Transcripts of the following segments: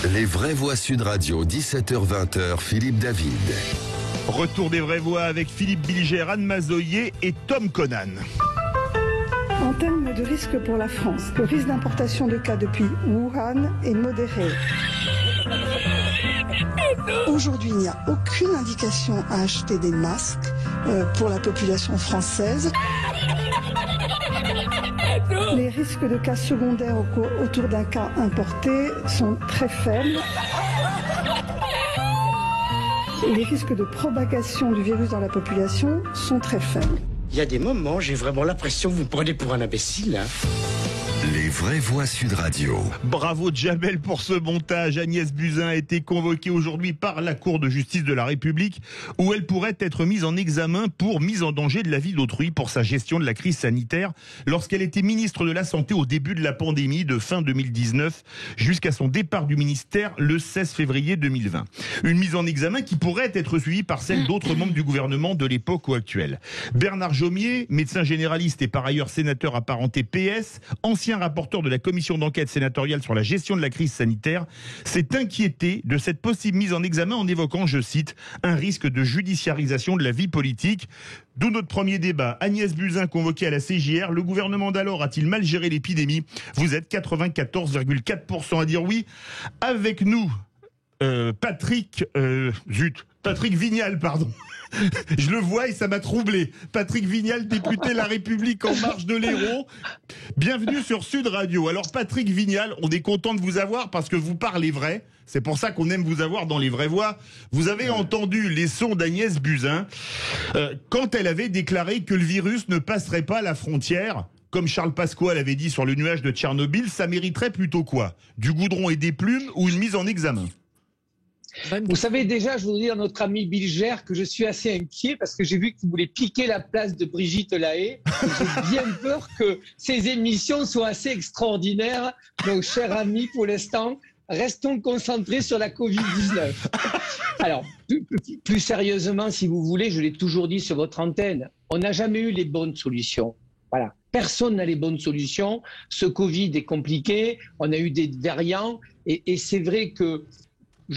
Les vraies voix Sud Radio, 17h-20h, Philippe David. Retour des vraies voix avec Philippe Bilger, Anne Mazoyer et Tom Conan. En termes de risque pour la France, le risque d'importation de cas depuis Wuhan est modéré. Aujourd'hui, il n'y a aucune indication à acheter des masques pour la population française. Les risques de cas secondaires autour d'un cas importé sont très faibles. Les risques de propagation du virus dans la population sont très faibles. Il y a des moments, j'ai vraiment l'impression que vous me prenez pour un imbécile. Hein. Les vraies voix Sud Radio. Bravo Jamel pour ce montage. Agnès Buzyn a été convoquée aujourd'hui par la Cour de justice de la République où elle pourrait être mise en examen pour mise en danger de la vie d'autrui pour sa gestion de la crise sanitaire lorsqu'elle était ministre de la Santé au début de la pandémie de fin 2019 jusqu'à son départ du ministère le 16 février 2020. Une mise en examen qui pourrait être suivie par celle d'autres membres du gouvernement de l'époque ou actuelle. Bernard Jomier, médecin généraliste et par ailleurs sénateur apparenté PS, ancien rapporteur de la commission d'enquête sénatoriale sur la gestion de la crise sanitaire, s'est inquiété de cette possible mise en examen en évoquant, je cite, un risque de judiciarisation de la vie politique. D'où notre premier débat. Agnès Buzyn convoquée à la CJR. Le gouvernement d'alors a-t-il mal géré l'épidémie? Vous êtes 94,4% à dire oui. Avec nous, Patrick Vignal, pardon. Je le vois et ça m'a troublé. Patrick Vignal, député La République En Marche de l'Hérault. Bienvenue sur Sud Radio. Alors Patrick Vignal, on est content de vous avoir parce que vous parlez vrai. C'est pour ça qu'on aime vous avoir dans les vraies voix. Vous avez entendu les sons d'Agnès Buzyn quand elle avait déclaré que le virus ne passerait pas la frontière. Comme Charles Pasqua avait dit sur le nuage de Tchernobyl, ça mériterait plutôt quoi? Du goudron et des plumes ou une mise en examen? Vous savez déjà, je voudrais dire à notre ami Bilger que je suis assez inquiet parce que j'ai vu qu'il voulait piquer la place de Brigitte Lahaie. J'ai bien peur que ces émissions soient assez extraordinaires. Donc, cher ami, pour l'instant, restons concentrés sur la Covid-19. Alors, plus sérieusement, si vous voulez, je l'ai toujours dit sur votre antenne, on n'a jamais eu les bonnes solutions. Voilà. Personne n'a les bonnes solutions. Ce Covid est compliqué. On a eu des variants. Et c'est vrai que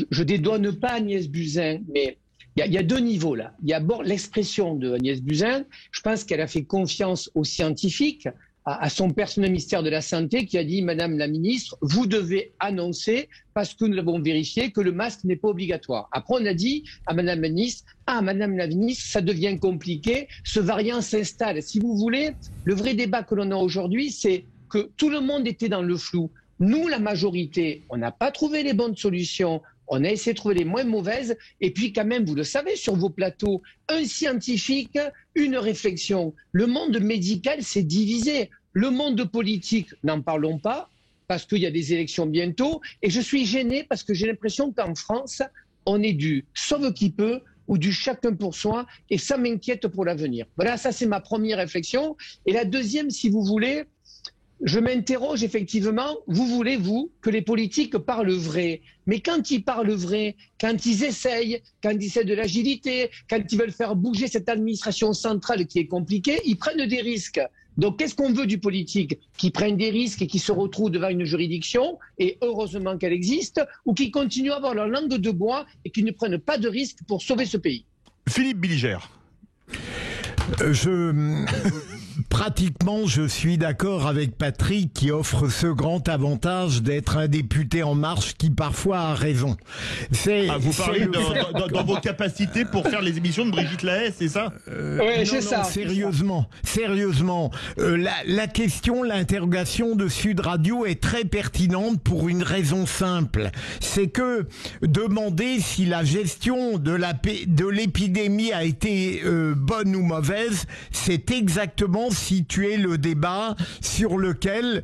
je dédouane pas Agnès Buzyn, mais il y a deux niveaux là. Il y a d'abord l'expression de Agnès Buzyn. Je pense qu'elle a fait confiance aux scientifiques, à son personnel ministère de la Santé qui a dit « Madame la ministre, vous devez annoncer, parce que nous l'avons vérifié, que le masque n'est pas obligatoire ». Après, on a dit à Madame la ministre « Ah, Madame la ministre, ça devient compliqué, ce variant s'installe ». Si vous voulez, le vrai débat que l'on a aujourd'hui, c'est que tout le monde était dans le flou. Nous, la majorité, on n'a pas trouvé les bonnes solutions. On a essayé de trouver les moins mauvaises. Et puis quand même, vous le savez, sur vos plateaux, un scientifique, une réflexion. Le monde médical s'est divisé. Le monde politique, n'en parlons pas, parce qu'il y a des élections bientôt. Et je suis gêné parce que j'ai l'impression qu'en France, on est du sauve qui peut ou du chacun pour soi. Et ça m'inquiète pour l'avenir. Voilà, ça c'est ma première réflexion. Et la deuxième, si vous voulez, je m'interroge effectivement, vous voulez, vous, que les politiques parlent vrai. Mais quand ils parlent vrai, quand ils essayent de l'agilité, quand ils veulent faire bouger cette administration centrale qui est compliquée, ils prennent des risques. Donc qu'est-ce qu'on veut du politique? Qui prenne des risques et qui se retrouve devant une juridiction, et heureusement qu'elle existe, ou qui continuent à avoir leur langue de bois et qui ne prennent pas de risques pour sauver ce pays? Philippe Bilger. Pratiquement, je suis d'accord avec Patrick qui offre ce grand avantage d'être un député En Marche qui parfois a raison. Vous parlez dans vos capacités pour faire les émissions de Brigitte Lahaie, c'est ça? Oui, c'est ça. Sérieusement. La question, l'interrogation de Sud Radio est très pertinente pour une raison simple. C'est que demander si la gestion de l'épidémie a été bonne ou mauvaise, c'est exactement situer le débat sur lequel,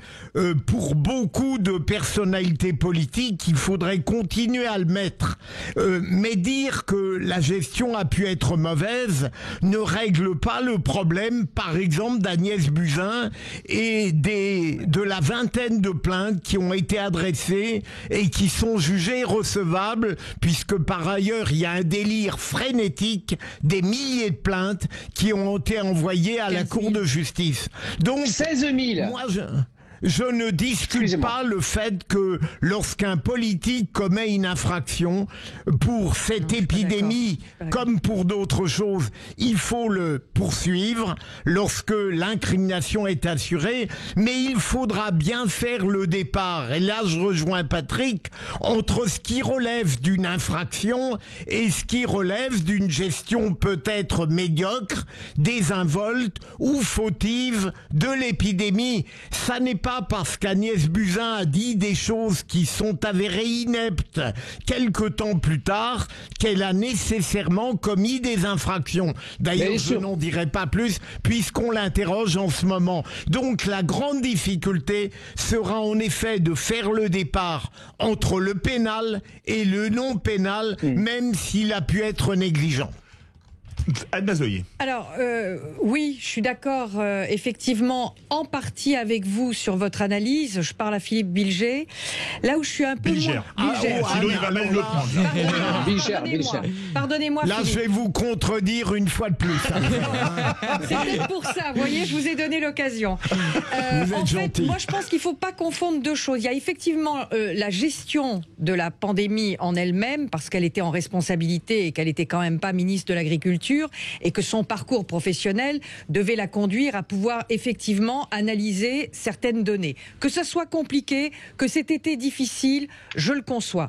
pour beaucoup de personnalités politiques, il faudrait continuer à le mettre. Mais dire que la gestion a pu être mauvaise ne règle pas le problème, par exemple, d'Agnès Buzyn et de la vingtaine de plaintes qui ont été adressées et qui sont jugées recevables, puisque par ailleurs, il y a un délire frénétique, des milliers de plaintes qui ont été envoyées à la Cour de justice. Donc, 16 000. Je ne discute pas le fait que lorsqu'un politique commet une infraction pour cette épidémie, comme pour d'autres choses, il faut le poursuivre lorsque l'incrimination est assurée, mais il faudra bien faire le départ. Et là, je rejoins Patrick, entre ce qui relève d'une infraction et ce qui relève d'une gestion peut-être médiocre, désinvolte ou fautive de l'épidémie. Ça n'est pas parce qu'Agnès Buzyn a dit des choses qui sont avérées ineptes quelque temps plus tard qu'elle a nécessairement commis des infractions. D'ailleurs, je n'en dirai pas plus puisqu'on l'interroge en ce moment. Donc la grande difficulté sera en effet de faire le départ entre le pénal et le non pénal, même s'il a pu être négligent. Anne Mazoyer. Alors, oui, je suis d'accord, effectivement, en partie avec vous sur votre analyse. Je parle à Philippe Bilger. Là où je suis un peu Bilger. Sinon, il va mal le prendre. Bilger. Pardonnez-moi, là, Philippe. je vais vous contredire une fois de plus. C'est peut-être pour ça, vous voyez, je vous ai donné l'occasion. Vous êtes en fait, gentil. moi, je pense qu'il ne faut pas confondre deux choses. Il y a effectivement la gestion de la pandémie en elle-même, parce qu'elle était en responsabilité et qu'elle n'était quand même pas ministre de l'Agriculture, et que son parcours professionnel devait la conduire à pouvoir effectivement analyser certaines données. Que ça soit compliqué, que cet été difficile, je le conçois.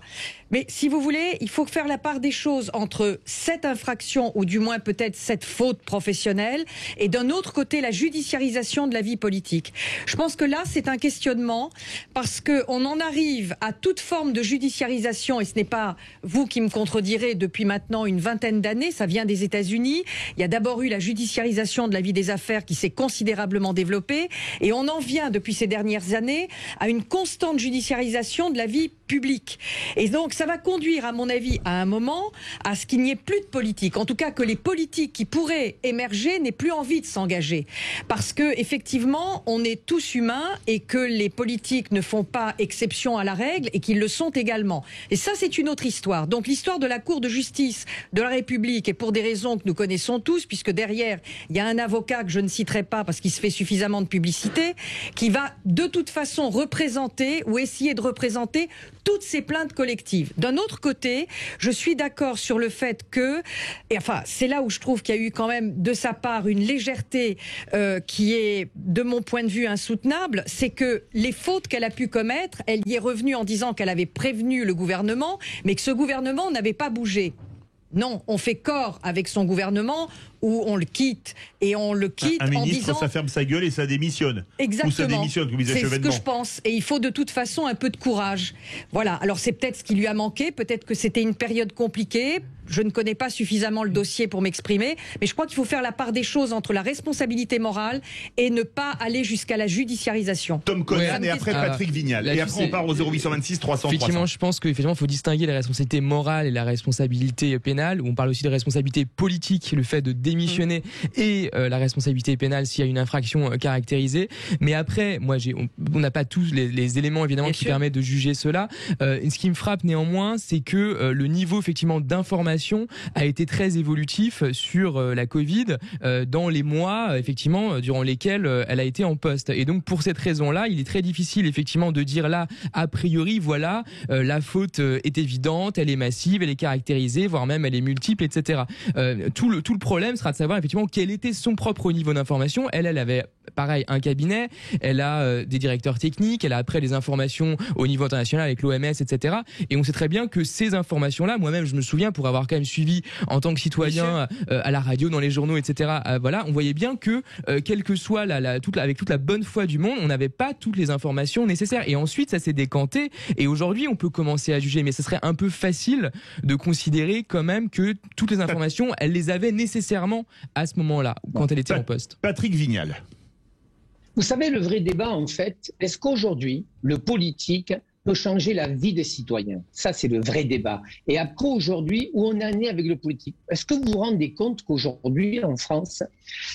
Mais si vous voulez, il faut faire la part des choses entre cette infraction, ou du moins peut-être cette faute professionnelle, et d'un autre côté, la judiciarisation de la vie politique. Je pense que là, c'est un questionnement, parce qu'on en arrive à toute forme de judiciarisation, et ce n'est pas vous qui me contredirez depuis maintenant une vingtaine d'années, ça vient des États-Unis. Il y a d'abord eu la judiciarisation de la vie des affaires qui s'est considérablement développée, et on en vient depuis ces dernières années à une constante judiciarisation de la vie publique. Et donc, ça va conduire, à mon avis, à un moment, à ce qu'il n'y ait plus de politique. En tout cas, que les politiques qui pourraient émerger n'aient plus envie de s'engager. Parce que, effectivement, on est tous humains et que les politiques ne font pas exception à la règle et qu'ils le sont également. Et ça, c'est une autre histoire. Donc, l'histoire de la Cour de justice de la République, et pour des raisons que nous connaissons tous, puisque derrière, il y a un avocat que je ne citerai pas parce qu'il se fait suffisamment de publicité, qui va de toute façon représenter ou essayer de représenter toutes ces plaintes collectives. D'un autre côté, je suis d'accord sur le fait que, et enfin, c'est là où je trouve qu'il y a eu quand même de sa part une légèreté qui est, de mon point de vue, insoutenable, c'est que les fautes qu'elle a pu commettre, elle y est revenue en disant qu'elle avait prévenu le gouvernement, mais que ce gouvernement n'avait pas bougé. Non, on fait corps avec son gouvernement, où on le quitte, et on le quitte un en ministre, disant... ça ferme sa gueule et ça démissionne. Exactement. Ou ça démissionne, comme disait C'est ce Chevènement. que je pense. Et il faut de toute façon un peu de courage. Voilà. Alors c'est peut-être ce qui lui a manqué, peut-être que c'était une période compliquée. Je ne connais pas suffisamment le dossier pour m'exprimer, mais je crois qu'il faut faire la part des choses entre la responsabilité morale et ne pas aller jusqu'à la judiciarisation. Tom Conan et après Patrick Vignal. Et après on part au 0826 300 Effectivement, 300. je pense qu'il faut distinguer la responsabilité morale et la responsabilité pénale, où on parle aussi de responsabilité politique, le fait de démissionner, et la responsabilité pénale s'il y a une infraction caractérisée. Mais après, moi, on n'a pas tous les éléments évidemment qui permettent de juger cela. Ce qui me frappe néanmoins, c'est que le niveau effectivement d'information a été très évolutif sur la Covid dans les mois effectivement durant lesquels elle a été en poste. Et donc pour cette raison-là, il est très difficile effectivement de dire là a priori voilà la faute est évidente, elle est massive, elle est caractérisée, voire même elle est multiple, etc. Tout le problème sera de savoir effectivement quel était son propre niveau d'information. Elle avait pareil un cabinet, elle a des directeurs techniques, elle a après les informations au niveau international avec l'OMS, etc. Et on sait très bien que ces informations-là, moi-même je me souviens pour avoir quand même suivi en tant que citoyen à la radio, dans les journaux, etc. Voilà, on voyait bien que quelle que soit avec toute la bonne foi du monde, on n'avait pas toutes les informations nécessaires. Et ensuite, ça s'est décanté. Et aujourd'hui, on peut commencer à juger, mais ce serait un peu facile de considérer quand même que toutes les informations, elle les avait nécessairement à ce moment-là, quand elle était en poste. Patrick Vignal. Vous savez, le vrai débat, en fait, est-ce qu'aujourd'hui, le politique peut changer la vie des citoyens? Ça, c'est le vrai débat. Et après, aujourd'hui, où on en est avec le politique? Est-ce que vous vous rendez compte qu'aujourd'hui, en France,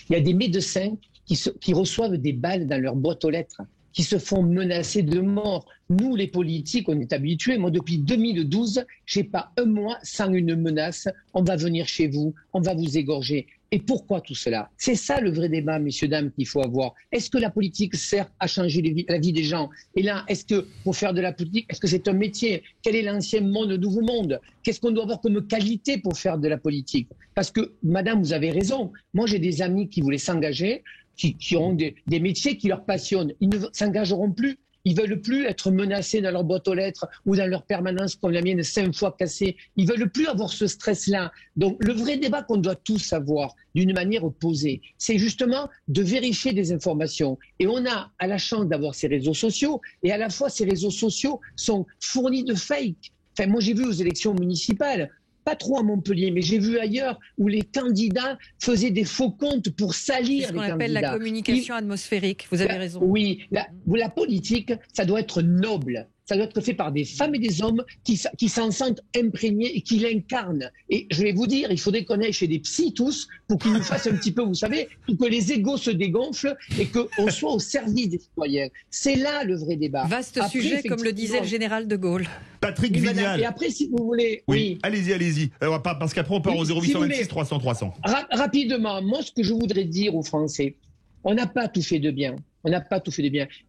il y a des médecins qui reçoivent des balles dans leur boîte aux lettres, qui se font menacer de mort? Nous, les politiques, on est habitués. Moi, depuis 2012, j'ai pas un mois sans une menace. On va venir chez vous, on va vous égorger. Et pourquoi tout cela? C'est ça le vrai débat, messieurs, dames, qu'il faut avoir. Est-ce que la politique sert à changer la vie des gens? Et là, est-ce que pour faire de la politique, est-ce que c'est un métier? Quel est l'ancien monde, le nouveau monde? Qu'est-ce qu'on doit avoir comme qualité pour faire de la politique? Parce que, madame, vous avez raison. Moi, j'ai des amis qui voulaient s'engager, qui ont des métiers qui leur passionnent. Ils ne s'engageront plus. Ils veulent plus être menacés dans leur boîte aux lettres ou dans leur permanence comme la mienne 5 fois cassée. Ils veulent plus avoir ce stress-là. Donc, le vrai débat qu'on doit tous avoir d'une manière opposée, c'est justement de vérifier des informations. Et on a à la chance d'avoir ces réseaux sociaux et à la fois ces réseaux sociaux sont fournis de fake. Enfin, moi, j'ai vu aux élections municipales, pas trop à Montpellier, mais j'ai vu ailleurs où les candidats faisaient des faux comptes pour salir les candidats. C'est ce qu'on appelle la communication atmosphérique, vous avez raison. Oui, la politique, ça doit être noble. Ça doit être fait par des femmes et des hommes qui s'en sentent imprégnés et qui l'incarnent. Et je vais vous dire, il faudrait qu'on aille chez des psys tous pour qu'ils nous fassent un petit peu, vous savez, pour que les égos se dégonflent et qu'on soit au service des citoyens. C'est là le vrai débat. Vaste sujet, comme le disait le général de Gaulle. Patrick Vignal. Et après, si vous voulez... Oui. Allez-y. Parce qu'après, on part au 0826 300 300. Rapidement, moi, ce que je voudrais dire aux Français, on n'a pas tout fait de bien.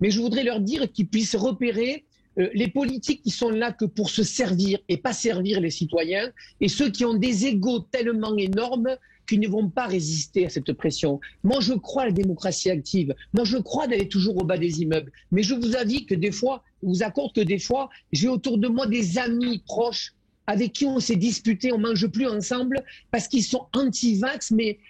Mais je voudrais leur dire qu'ils puissent repérer les politiques qui sont là que pour se servir et pas servir les citoyens, et ceux qui ont des égos tellement énormes qu'ils ne vont pas résister à cette pression. Moi, je crois à la démocratie active. Moi, je crois d'aller toujours au bas des immeubles. Mais je vous accorde que des fois, j'ai autour de moi des amis proches avec qui on s'est disputé, on mange plus ensemble parce qu'ils sont anti-vax, mais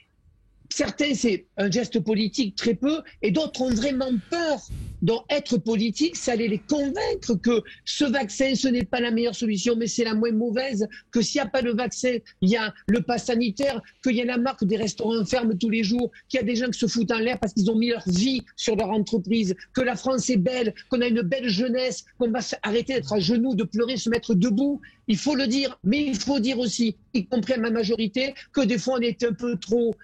certains, c'est un geste politique très peu, et d'autres ont vraiment peur. Donc, être politique, c'est aller les convaincre que ce vaccin, ce n'est pas la meilleure solution, mais c'est la moins mauvaise, que s'il n'y a pas de vaccin, il y a le pass sanitaire, qu'il y a la marque des restaurants ferment tous les jours, qu'il y a des gens qui se foutent en l'air parce qu'ils ont mis leur vie sur leur entreprise, que la France est belle, qu'on a une belle jeunesse, qu'on va arrêter d'être à genoux, de pleurer, se mettre debout. Il faut le dire, mais il faut dire aussi, y compris à ma majorité, que des fois on est un peu trop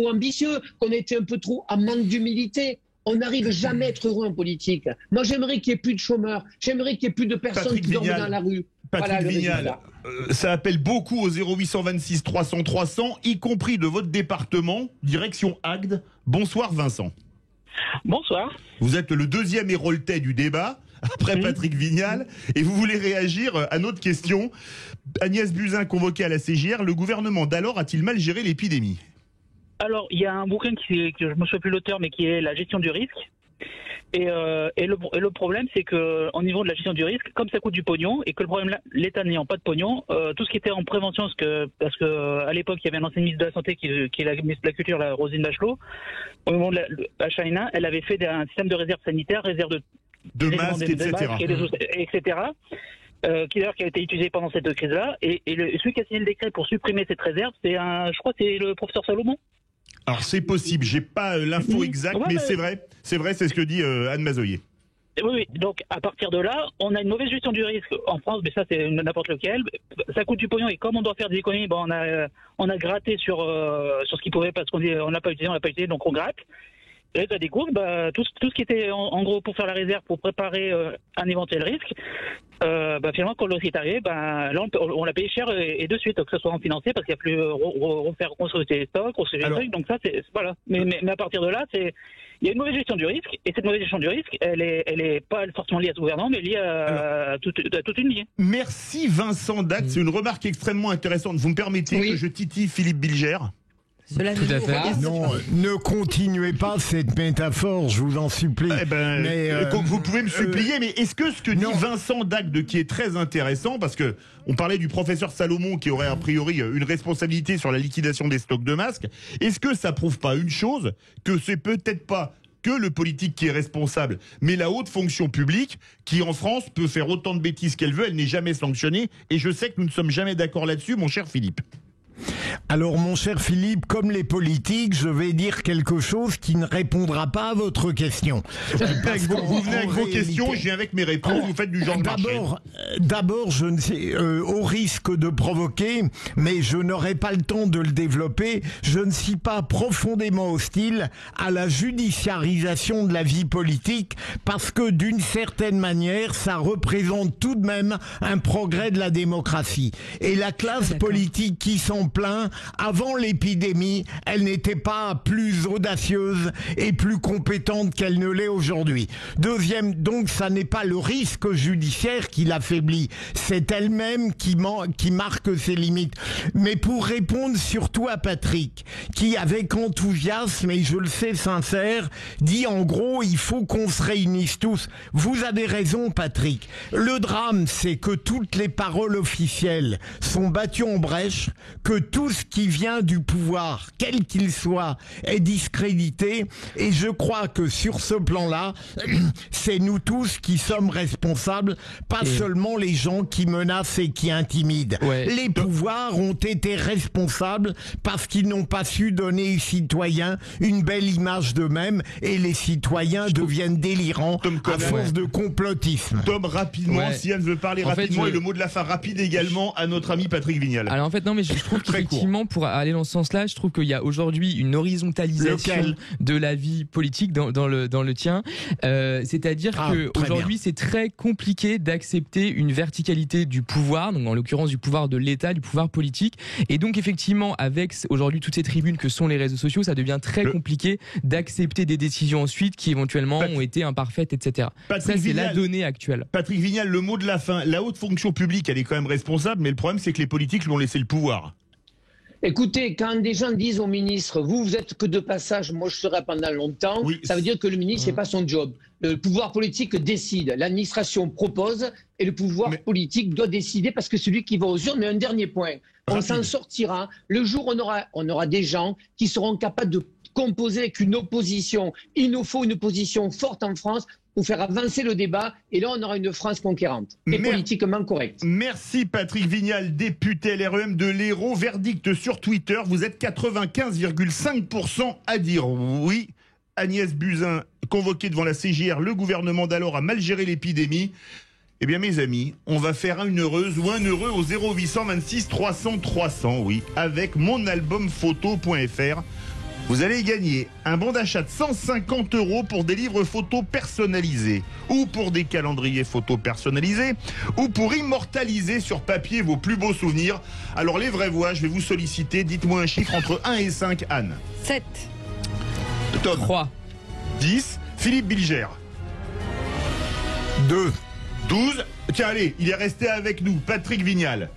ambitieux, qu'on était un peu trop à manque d'humilité. On n'arrive jamais à être heureux en politique. Moi, j'aimerais qu'il n'y ait plus de chômeurs. J'aimerais qu'il n'y ait plus de personnes qui dorment dans la rue. Patrick Vignal, ça appelle beaucoup au 0826 300 300, y compris de votre département, direction Agde. Bonsoir Vincent. Bonsoir. Vous êtes le deuxième héroltais du débat, après Patrick Vignal, et vous voulez réagir à notre question. Agnès Buzyn convoquée à la CJR, le gouvernement d'alors a-t-il mal géré l'épidémie ? Alors, il y a un bouquin que je ne me souviens plus l'auteur, mais qui est la gestion du risque. Et le problème, c'est que au niveau de la gestion du risque, comme ça coûte du pognon, et que le problème, l'État n'ayant pas de pognon, tout ce qui était en prévention, parce que à l'époque, il y avait un ancien ministre de la Santé qui est la ministre de la Culture, la Roselyne Bachelot. Au moment de la China, elle avait fait un système de réserve sanitaire, réserve de masques, etc. Qui d'ailleurs qui a été utilisé pendant cette crise-là. Et celui qui a signé le décret pour supprimer cette réserve, je crois que c'est le professeur Salomon. Alors c'est possible, j'ai pas l'info exacte, mais c'est vrai, c'est ce que dit Anne Mazoyer. Oui, donc à partir de là, on a une mauvaise gestion du risque en France, mais ça c'est n'importe lequel. Ça coûte du pognon et comme on doit faire des économies, on a gratté sur ce qu'il pouvait parce qu'on dit on l'a pas utilisé, donc on gratte. Et là, découvre tout ce qui était en gros pour faire la réserve, pour préparer un éventuel risque. Finalement, quand l'eau est arrivé, là on l'a payé cher et de suite, que ce soit en financier, parce qu'il n'y a plus refaire construire les stocks, construire les trucs. Donc ça, c'est voilà. Mais à partir de là, il y a une mauvaise gestion du risque, et cette mauvaise gestion du risque, elle est pas forcément liée à ce gouvernement, mais liée à toute une ligne. Merci Vincent Dac, c'est une remarque extrêmement intéressante. Vous me permettez que je titille Philippe Bilger? Cela tout à fait. Non, ne continuez pas cette métaphore, je vous en supplie. Vous pouvez me supplier, mais est-ce que ce que dit Vincent Dagde, qui est très intéressant, parce que on parlait du professeur Salomon qui aurait a priori une responsabilité sur la liquidation des stocks de masques, est-ce que ça prouve pas une chose, que c'est peut-être pas que le politique qui est responsable, mais la haute fonction publique qui en France peut faire autant de bêtises qu'elle veut, elle n'est jamais sanctionnée, et je sais que nous ne sommes jamais d'accord là-dessus, mon cher Philippe. Alors mon cher Philippe, comme les politiques, je vais dire quelque chose qui ne répondra pas à votre question. Vous venez avec vos questions, je viens avec mes réponses, vous faites du genre de marché. D'abord, je ne sais, au risque de provoquer, mais je n'aurai pas le temps de le développer, je ne suis pas profondément hostile à la judiciarisation de la vie politique, parce que d'une certaine manière, ça représente tout de même un progrès de la démocratie. Et la classe politique qui s'en plein. Avant l'épidémie, elle n'était pas plus audacieuse et plus compétente qu'elle ne l'est aujourd'hui. Deuxième, donc ça n'est pas le risque judiciaire qui l'affaiblit, c'est elle-même qui marque ses limites. Mais pour répondre surtout à Patrick, qui avec enthousiasme, et je le sais sincère, dit en gros il faut qu'on se réunisse tous. Vous avez raison Patrick, le drame c'est que toutes les paroles officielles sont battues en brèche, que tout ce qui vient du pouvoir, quel qu'il soit, est discrédité, et je crois que sur ce plan-là, c'est nous tous qui sommes responsables, pas seulement les gens qui menacent et qui intimident. Les pouvoirs ont été responsables parce qu'ils n'ont pas su donner aux citoyens une belle image d'eux-mêmes, et les citoyens deviennent délirants à force de complotisme. Tom, rapidement, si Anne veut parler rapidement, et le mot de la fin rapide également à notre ami Patrick Vignal. Alors en fait, non, mais je trouve qu'effectivement, pour aller dans ce sens-là, je trouve qu'il y a aujourd'hui une horizontalisation de la vie politique dans le tien. C'est-à-dire que aujourd'hui, c'est très compliqué d'accepter une verticalité du pouvoir, donc en l'occurrence du pouvoir de l'État, du pouvoir politique. Et donc effectivement, avec aujourd'hui toutes ces tribunes que sont les réseaux sociaux, ça devient très compliqué d'accepter des décisions ensuite qui éventuellement ont été imparfaites, etc. Ça, c'est la donnée actuelle. Patrick Vignal, le mot de la fin. La haute fonction publique, elle est quand même responsable, mais le problème, c'est que les politiques lui ont laissé le pouvoir. Écoutez, quand des gens disent au ministre, vous êtes que de passage, moi je serai pendant longtemps, ça veut dire que le ministre, c'est pas son job. Le pouvoir politique décide, l'administration propose, et le pouvoir politique doit décider parce que c'est lui qui va aux urnes. Mais un dernier point, on s'en sortira le jour où on aura des gens qui seront capables de composer avec une opposition. Il nous faut une opposition forte en France pour faire avancer le débat, et là on aura une France conquérante et politiquement correcte. Merci Patrick Vignal, député LREM de l'Hérault. Verdict sur Twitter, vous êtes 95,5% à dire oui. Agnès Buzyn, convoquée devant la CJR, le gouvernement d'alors a mal géré l'épidémie. Eh bien mes amis, on va faire une heureuse ou un heureux au 0826 300 300, oui, avec monalbumphoto.fr. Vous allez gagner un bon d'achat de 150 € pour des livres photos personnalisés, ou pour des calendriers photos personnalisés, ou pour immortaliser sur papier vos plus beaux souvenirs. Alors les vraies voix, je vais vous solliciter. Dites-moi un chiffre entre 1 et 5, Anne. 7. Tom. 3. 10. Philippe Bilger. 2. 12. Tiens, allez, il est resté avec nous. Patrick Vignal.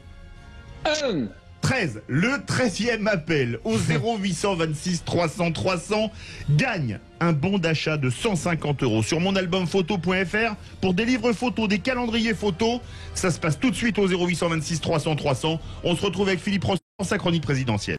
1. 13, le 13e appel au 0826 300 300 gagne un bon d'achat de 150 € sur monalbumphoto.fr pour des livres photos, des calendriers photos. Ça se passe tout de suite au 0826 300 300. On se retrouve avec Philippe Ross pour sa chronique présidentielle.